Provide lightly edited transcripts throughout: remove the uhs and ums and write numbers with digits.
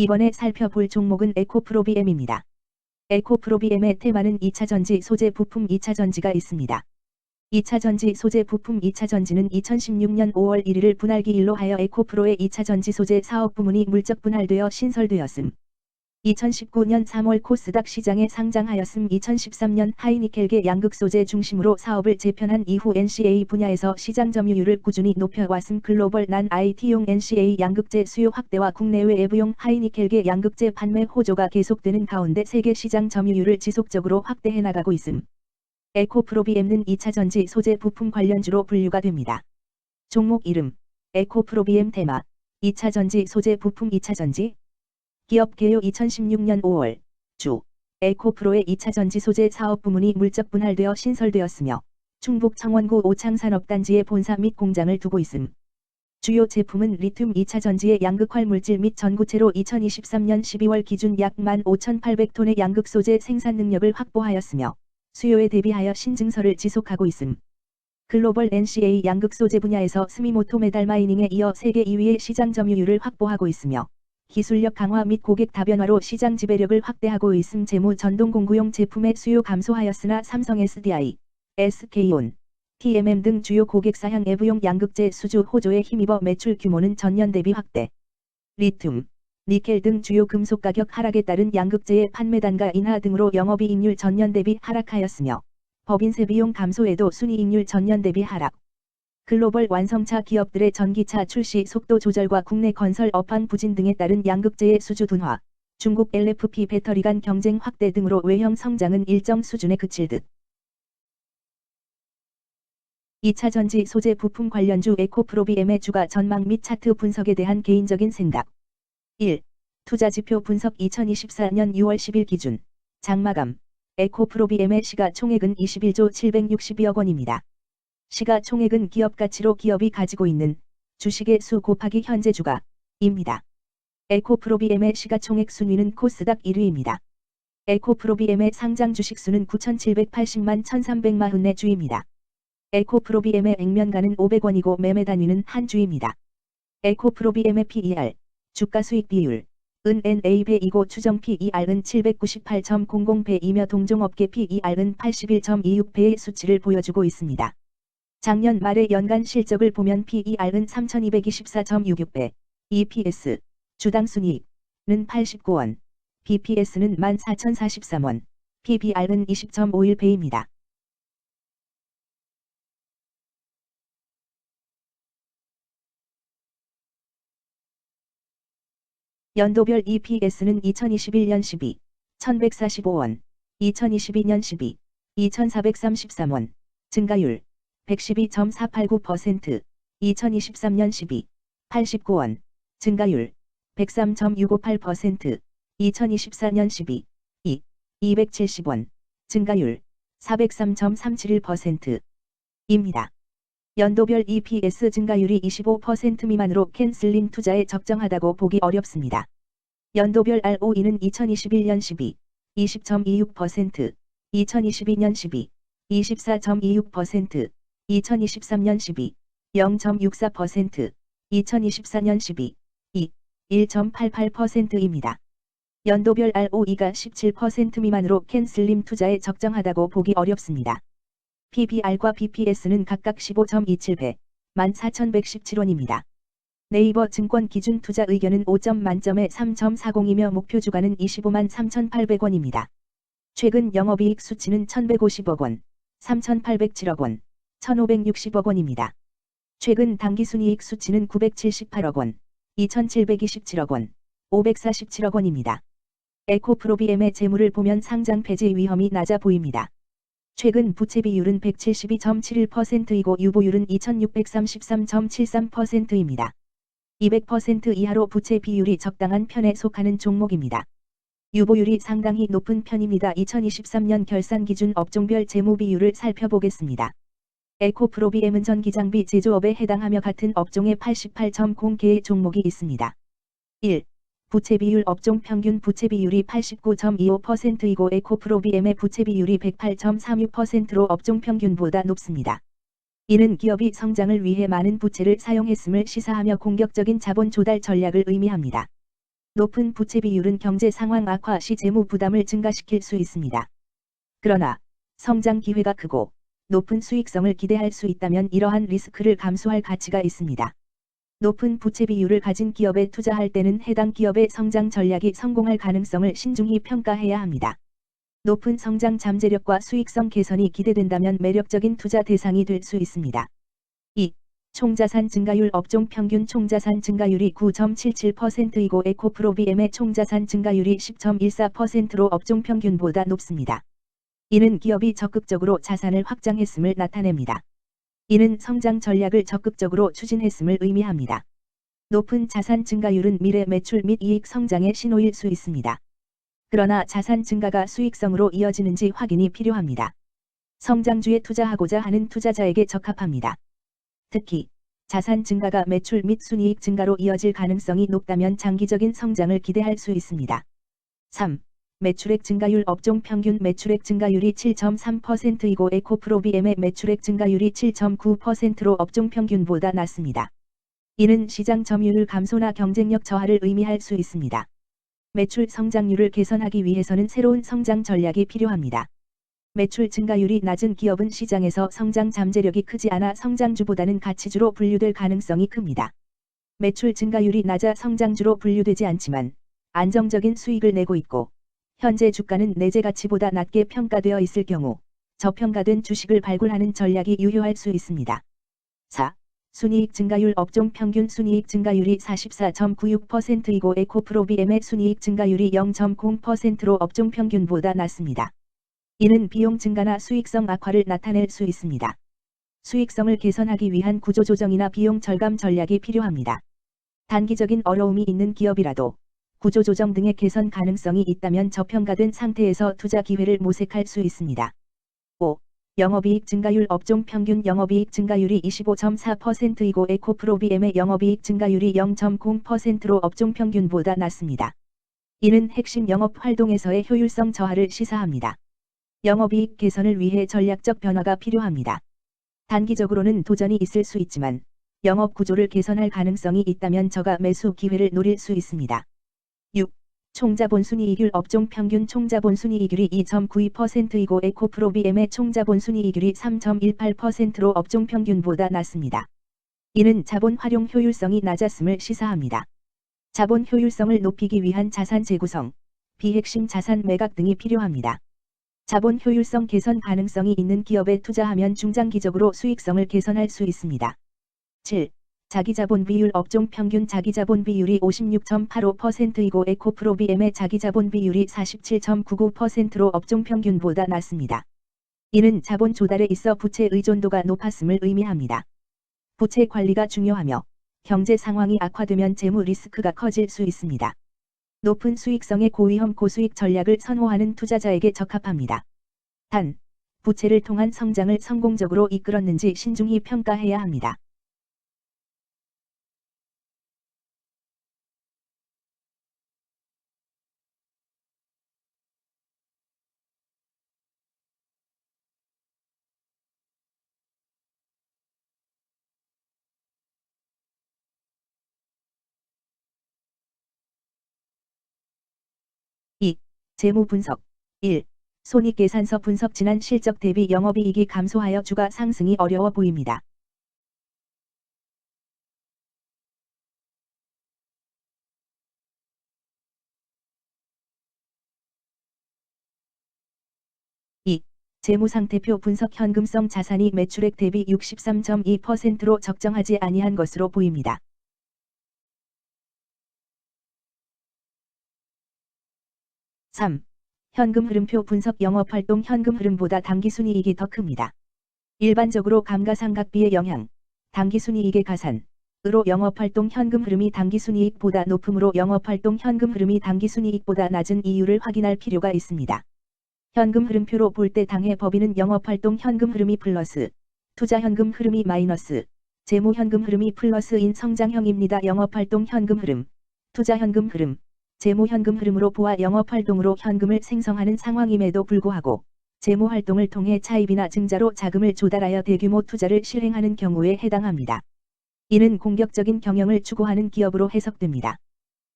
이번에 살펴볼 종목은 에코프로비엠입니다. 에코프로비엠의 테마는 2차전지 소재 부품 2차전지가 있습니다. 2차전지 소재 부품 2차전지는 2016년 5월 1일 분할기일로 하여 에코프로의 2차전지 소재 사업 부문이 물적 분할되어 신설되었음. 2019년 3월 코스닥 시장에 상장하였음. 2013년 하이니켈계 양극소재 중심으로 사업을 재편한 이후 NCA 분야에서 시장 점유율을 꾸준히 높여왔음. 글로벌 난 IT용 NCA 양극재 수요 확대와 국내외 외부용 하이니켈계 양극재 판매 호조가 계속되는 가운데 세계 시장 점유율을 지속적으로 확대해 나가고 있음. 에코프로비엠은 2차전지 소재 부품 관련주로 분류가 됩니다. 종목 이름 에코프로비엠 테마 2차전지 소재 부품 2차전지 기업 개요 2016년 5월 주 에코프로의 2차전지 소재 사업 부문이 물적 분할되어 신설되었으며 충북 청원구 오창산업단지에 본사 및 공장을 두고 있음. 주요 제품은 리튬 2차전지의 양극활 물질 및 전구체로 2023년 12월 기준 약 15,800톤의 양극 소재 생산 능력을 확보하였으며 수요에 대비하여 신증설을 지속하고 있음. 글로벌 NCA 양극 소재 분야에서 스미모토 메달 마이닝에 이어 세계 2위의 시장 점유율을 확보하고 있으며 기술력 강화 및 고객 다변화로 시장 지배력을 확대하고 있음. 재무 전동 공구용 제품의 수요 감소하였으나 삼성 SDI, SK온, TMM 등 주요 고객사향 외부용 양극재 수주 호조에 힘입어 매출 규모는 전년 대비 확대. 리튬, 니켈 등 주요 금속 가격 하락에 따른 양극재의 판매 단가 인하 등으로 영업이익률 전년 대비 하락하였으며 법인세 비용 감소에도 순이익률 전년 대비 하락. 글로벌 완성차 기업들의 전기차 출시 속도 조절과 국내 건설 업황 부진 등에 따른 양극재의 수주 둔화, 중국 LFP 배터리 간 경쟁 확대 등으로 외형 성장은 일정 수준에 그칠 듯. 2차전지 소재 부품 관련주 에코프로비엠의 주가 전망 및 차트 분석에 대한 개인적인 생각. 1. 투자지표 분석 2024년 6월 10일 기준 장마감 에코프로비엠의 시가총액은 21조 762억 원입니다. 시가총액은 기업가치로 기업이 가지고 있는 주식의 수 곱하기 현재 주가입니다. 에코프로비엠의 시가총액 순위는 코스닥 1위입니다. 에코프로비엠의 상장 주식수는 9,780만 1,340내 주입니다. 에코프로비엠의 액면가는 500원이고 매매 단위는 한 주입니다. 에코프로비엠의 PER, 주가수익 비율, 은 NA배이고 추정 PER은 798.00배이며 동종업계 PER은 81.26배의 수치를 보여주고 있습니다. 작년 말의 연간 실적을 보면 PER은 3,224.66배, EPS, 주당 순이익은 89원, BPS는 14,043원, PBR은 20.51배입니다. 연도별 EPS는 2021년 12, 1,145원, 2022년 12, 2,433원, 증가율 112.489%, 2023년 12, 89원, 증가율 103.658%, 2024년 12, 270원, 증가율 403.371%입니다. 연도별 EPS 증가율이 25% 미만으로 캔슬린 투자에 적정하다고 보기 어렵습니다. 연도별 ROE는 2021년 12, 20.26%, 2022년 12, 24.26%, 2023년 12, 0.64%, 2024년 12, 1.88%입니다. 연도별 ROE가 17% 미만으로 캔슬림 투자에 적정하다고 보기 어렵습니다. PBR과 BPS는 각각 15.27배, 14,117원입니다. 네이버 증권 기준 투자 의견은 5점 만점에 3.40이며 목표 주가는 25만 3,800원입니다. 최근 영업이익 수치는 1,150억 원, 3,807억 원, 1,560억 원입니다. 최근 당기순이익 수치는 978억 원, 2,727억 원, 547억 원입니다. 에코프로비엠의 재물을 보면 상장 폐지 위험이 낮아 보입니다. 최근 부채 비율은 172.71%이고 유보율은 2,633.73%입니다. 200% 이하로 부채 비율이 적당한 편에 속하는 종목입니다. 유보율이 상당히 높은 편입니다. 2023년 결산 기준 업종별 재무 비율을 살펴보겠습니다. 에코프로비엠은 전기장비 제조업에 해당하며 같은 업종에 88.0개의 종목이 있습니다. 1. 부채 비율 업종 평균 부채 비율이 89.25%이고 에코프로비엠의 부채 비율이 108.36%로 업종 평균보다 높습니다. 이는 기업이 성장을 위해 많은 부채를 사용했음을 시사하며 공격적인 자본 조달 전략을 의미합니다. 높은 부채 비율은 경제 상황 악화 시 재무 부담을 증가시킬 수 있습니다. 그러나 성장 기회가 크고 높은 수익성을 기대할 수 있다면 이러한 리스크를 감수할 가치가 있습니다. 높은 부채 비율을 가진 기업에 투자할 때는 해당 기업의 성장 전략이 성공할 가능성을 신중히 평가해야 합니다. 높은 성장 잠재력과 수익성 개선이 기대된다면 매력적인 투자 대상이 될 수 있습니다. 2. 총자산 증가율 업종 평균 총자산 증가율이 9.77%이고 에코프로비엠의 총자산 증가율이 10.14%로 업종 평균보다 높습니다. 이는 기업이 적극적으로 자산을 확장했음을 나타냅니다. 이는 성장 전략을 적극적으로 추진했음을 의미합니다. 높은 자산 증가율은 미래 매출 및 이익 성장의 신호일 수 있습니다. 그러나 자산 증가가 수익성으로 이어지는지 확인이 필요합니다. 성장주에 투자하고자 하는 투자자에게 적합합니다. 특히 자산 증가가 매출 및 순이익 증가로 이어질 가능성이 높다면 장기적인 성장을 기대할 수 있습니다. 3. 매출액 증가율 업종 평균 매출액 증가율이 7.3%이고 에코프로비엠의 매출액 증가율이 7.9%로 업종 평균보다 낮습니다. 이는 시장 점유율 감소나 경쟁력 저하를 의미할 수 있습니다. 매출 성장률을 개선하기 위해서는 새로운 성장 전략이 필요합니다. 매출 증가율이 낮은 기업은 시장에서 성장 잠재력이 크지 않아 성장주보다는 가치주로 분류될 가능성이 큽니다. 매출 증가율이 낮아 성장주로 분류되지 않지만 안정적인 수익을 내고 있고 현재 주가는 내재 가치보다 낮게 평가되어 있을 경우 저평가된 주식을 발굴하는 전략이 유효할 수 있습니다. 4. 순이익 증가율 업종 평균 순이익 증가율이 44.96%이고 에코프로비엠의 순이익 증가율이 0.0%로 업종 평균보다 낮습니다. 이는 비용 증가나 수익성 악화를 나타낼 수 있습니다. 수익성을 개선하기 위한 구조조정이나 비용 절감 전략이 필요합니다. 단기적인 어려움이 있는 기업이라도 구조조정 등의 개선 가능성이 있다면 저평가된 상태에서 투자 기회를 모색할 수 있습니다. 5. 영업이익 증가율 업종 평균 영업이익 증가율이 25.4%이고 에코프로비엠의 영업이익 증가율이 0.0%로 업종 평균보다 낮습니다. 이는 핵심 영업 활동에서의 효율성 저하를 시사합니다. 영업이익 개선을 위해 전략적 변화가 필요합니다. 단기적으로는 도전이 있을 수 있지만 영업 구조를 개선할 가능성이 있다면 저가 매수 기회를 노릴 수 있습니다. 6. 총자본순이익률 업종 평균 총자본순이익률이 2.92%이고 에코프로비엠의 총자본순이익률이 3.18%로 업종 평균보다 낮습니다. 이는 자본 활용 효율성이 낮았음을 시사합니다. 자본 효율성을 높이기 위한 자산 재구성, 비핵심 자산 매각 등이 필요합니다. 자본 효율성 개선 가능성이 있는 기업에 투자하면 중장기적으로 수익성을 개선할 수 있습니다. 7. 자기자본 비율 업종 평균 자기자본 비율이 56.85%이고 에코프로비엠의 자기자본 비율이 47.99%로 업종 평균보다 낮습니다. 이는 자본 조달에 있어 부채 의존도가 높았음을 의미합니다. 부채 관리가 중요하며 경제 상황이 악화되면 재무 리스크가 커질 수 있습니다. 높은 수익성의 고위험 고수익 전략을 선호하는 투자자에게 적합합니다. 단, 부채를 통한 성장을 성공적으로 이끌었는지 신중히 평가해야 합니다. 이. 재무 분석. 1. 손익계산서 분석. 지난 실적 대비 영업이익이 감소하여 주가 상승이 어려워 보입니다. 재무상태표 분석. 현금성 자산이 매출액 대비 63.2%로 적정하지 아니한 것으로 보입니다. 3. 현금 흐름표 분석. 영업활동 현금 흐름보다 당기순이익이 더 큽니다. 일반적으로 감가상각비의 영향, 당기순이익의 가산으로 영업활동 현금 흐름이 당기순이익보다 높으므로 영업활동 현금 흐름이 당기순이익보다 낮은 이유를 확인할 필요가 있습니다. 현금 흐름표로 볼 때 당해 법인은 영업활동 현금 흐름이 플러스, 투자 현금 흐름이 마이너스, 재무 현금 흐름이 플러스인 성장형입니다. 영업활동 현금 흐름, 투자 현금 흐름, 재무 현금 흐름으로 보아 영업활동으로 현금을 생성하는 상황임에도 불구하고 재무 활동을 통해 차입이나 증자로 자금을 조달하여 대규모 투자를 실행하는 경우에 해당합니다. 이는 공격적인 경영을 추구하는 기업으로 해석됩니다.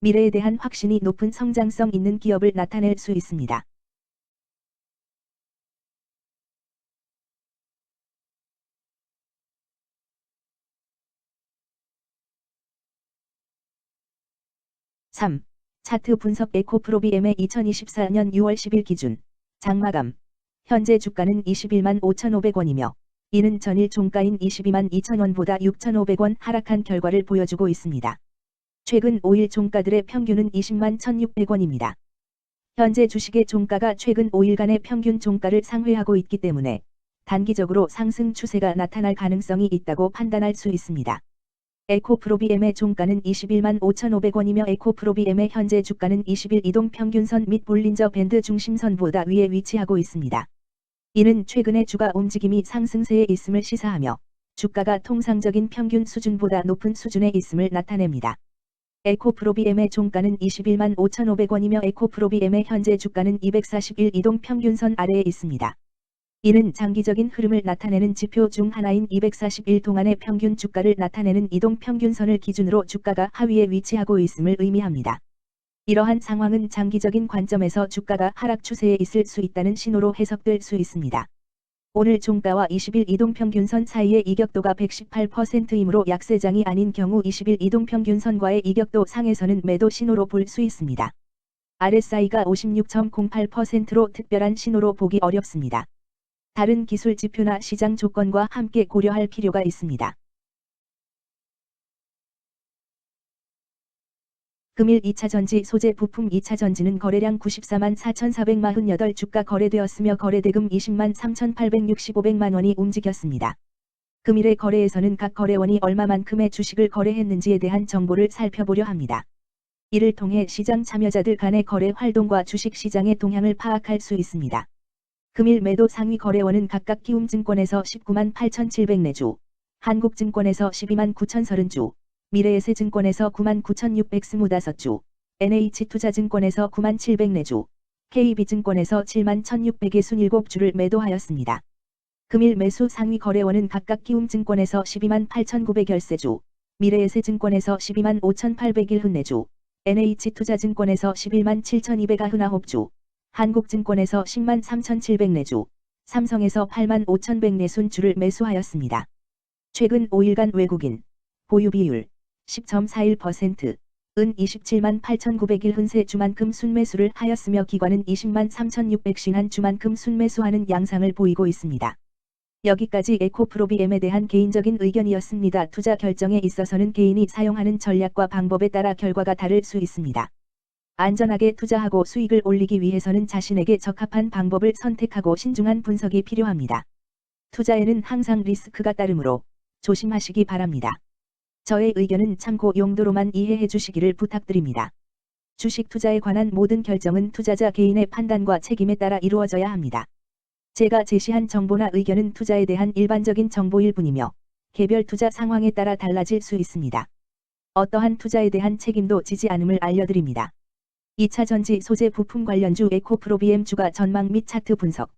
미래에 대한 확신이 높은 성장성 있는 기업을 나타낼 수 있습니다. (3) 차트 분석 에코프로비엠의 2024년 6월 10일 기준 장마감 현재 주가는 21만 5,500원이며 이는 전일 종가인 22만 2,000원보다 6,500원 하락한 결과를 보여주고 있습니다. 최근 5일 종가들의 평균은 20만 1,600원입니다. 현재 주식의 종가가 최근 5일간의 평균 종가를 상회하고 있기 때문에 단기적으로 상승 추세가 나타날 가능성이 있다고 판단할 수 있습니다. 에코프로비엠의 종가는 21만 5,500원이며 에코프로비엠의 현재 주가는 20일 이동평균선 및 볼린저 밴드 중심선보다 위에 위치하고 있습니다. 이는 최근의 주가 움직임이 상승세에 있음을 시사하며 주가가 통상적인 평균 수준보다 높은 수준에 있음을 나타냅니다. 에코프로비엠의 종가는 21만 5,500원이며 에코프로비엠의 현재 주가는 241 이동평균선 아래에 있습니다. 이는 장기적인 흐름을 나타내는 지표 중 하나인 241 동안의 평균 주가를 나타내는 이동평균선을 기준으로 주가가 하위에 위치하고 있음을 의미합니다. 이러한 상황은 장기적인 관점에서 주가가 하락 추세에 있을 수 있다는 신호로 해석될 수 있습니다. 오늘 종가와 20일 이동평균선 사이의 이격도가 118%이므로 약세장이 아닌 경우 20일 이동평균선과의 이격도 상에서는 매도 신호로 볼 수 있습니다. RSI가 56.08%로 특별한 신호로 보기 어렵습니다. 다른 기술 지표나 시장 조건과 함께 고려할 필요가 있습니다. 금일 2차전지 소재 부품 2차전지는 거래량 94만 4,448 주가 거래되었으며 거래대금 20만 3,865백만 원이 움직였습니다. 금일의 거래에서는 각 거래원이 얼마만큼의 주식을 거래했는지에 대한 정보를 살펴보려 합니다. 이를 통해 시장 참여자들 간의 거래 활동과 주식 시장의 동향을 파악할 수 있습니다. 금일 매도 상위 거래원은 각각 키움증권에서 19만 8,704주, 한국증권에서 12만 9,030주, 미래에셋증권에서 9만 9,625주, NH투자증권에서 9만 704주, KB증권에서 7만 1,667주를 매도하였습니다. 금일 매수 상위 거래원은 각각 키움증권에서 12만 8,913주, 미래에셋증권에서 12만 5,801주, NH투자증권에서 11만 7,299주, 한국증권에서 10만 3,704주, 삼성에서 8만 5,140주를 매수하였습니다. 최근 5일간 외국인 보유 비율 10.41%, 은 27만 8,901흔세 주만큼 순매수를 하였으며 기관은 20만 3,600신한 주만큼 순매수하는 양상을 보이고 있습니다. 여기까지 에코프로비엠에 대한 개인적인 의견이었습니다. 투자 결정에 있어서는 개인이 사용하는 전략과 방법에 따라 결과가 다를 수 있습니다. 안전하게 투자하고 수익을 올리기 위해서는 자신에게 적합한 방법을 선택하고 신중한 분석이 필요합니다. 투자에는 항상 리스크가 따르므로 조심하시기 바랍니다. 저의 의견은 참고 용도로만 이해해 주시기를 부탁드립니다. 주식 투자에 관한 모든 결정은 투자자 개인의 판단과 책임에 따라 이루어져야 합니다. 제가 제시한 정보나 의견은 투자에 대한 일반적인 정보일 뿐이며 개별 투자 상황에 따라 달라질 수 있습니다. 어떠한 투자에 대한 책임도 지지 않음을 알려드립니다. 2차전지 소재 부품 관련주 에코프로비엠 주가 전망 및 차트 분석